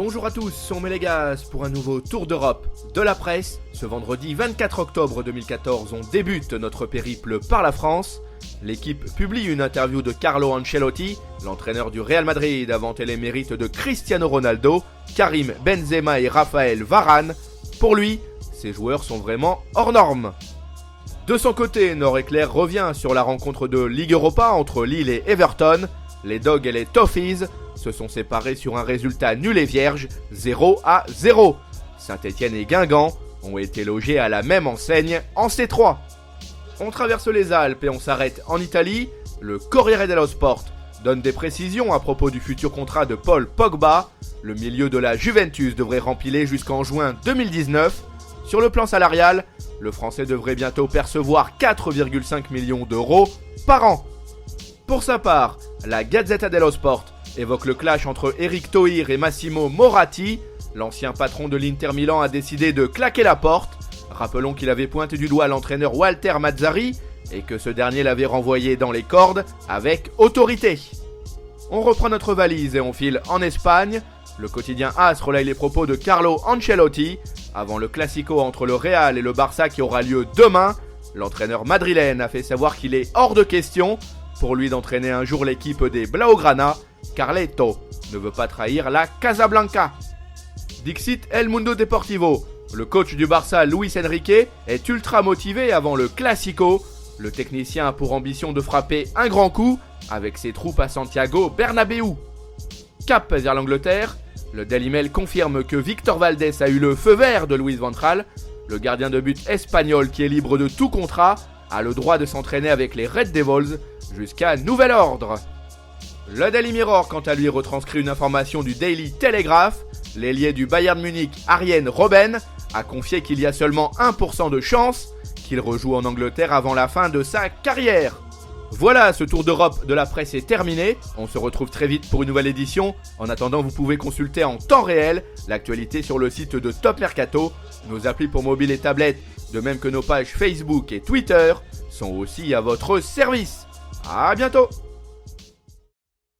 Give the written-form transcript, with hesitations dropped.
Bonjour à tous, on met les gaz pour un nouveau tour d'Europe de la presse. Ce vendredi 24 octobre 2014, on débute notre périple par la France. L'équipe publie une interview de Carlo Ancelotti, l'entraîneur du Real Madrid, a vanté les mérites de Cristiano Ronaldo, Karim Benzema et Raphaël Varane. Pour lui, ces joueurs sont vraiment hors normes. De son côté, Nord Éclair revient sur la rencontre de Ligue Europa entre Lille et Everton. Les Dogs et les Toffees se sont séparés sur un résultat nul et vierge, 0-0. Saint-Etienne et Guingamp ont été logés à la même enseigne en C3. On traverse les Alpes et on s'arrête en Italie. Le Corriere dello Sport donne des précisions à propos du futur contrat de Paul Pogba. Le milieu de la Juventus devrait rempiler jusqu'en juin 2019. Sur le plan salarial, le Français devrait bientôt percevoir 4,5 millions d'euros par an. Pour sa part, la Gazzetta dello Sport évoque le clash entre Eric Thohir et Massimo Moratti. L'ancien patron de l'Inter Milan a décidé de claquer la porte. Rappelons qu'il avait pointé du doigt l'entraîneur Walter Mazzarri et que ce dernier l'avait renvoyé dans les cordes avec autorité. On reprend notre valise et on file en Espagne. Le quotidien AS relaye les propos de Carlo Ancelotti. Avant le Classico entre le Real et le Barça qui aura lieu demain, l'entraîneur madrilène a fait savoir qu'il est hors de question pour lui d'entraîner un jour l'équipe des Blaugrana. Carleto ne veut pas trahir la Casablanca. Dixit El Mundo Deportivo. Le coach du Barça, Luis Enrique, est ultra motivé avant le Classico. Le technicien a pour ambition de frapper un grand coup avec ses troupes à Santiago Bernabéu. Cap vers l'Angleterre. Le Daily Mail confirme que Victor Valdés a eu le feu vert de Luis van Gaal. Le gardien de but espagnol qui est libre de tout contrat a le droit de s'entraîner avec les Red Devils jusqu'à nouvel ordre. Le Daily Mirror, quant à lui, retranscrit une information du Daily Telegraph. L'ailier du Bayern Munich, Arjen Robben, a confié qu'il y a seulement 1% de chance qu'il rejoue en Angleterre avant la fin de sa carrière. Voilà, ce tour d'Europe de la presse est terminé. On se retrouve très vite pour une nouvelle édition. En attendant, vous pouvez consulter en temps réel l'actualité sur le site de Top Mercato. Nos applis pour mobile et tablette, de même que nos pages Facebook et Twitter, sont aussi à votre service. À bientôt!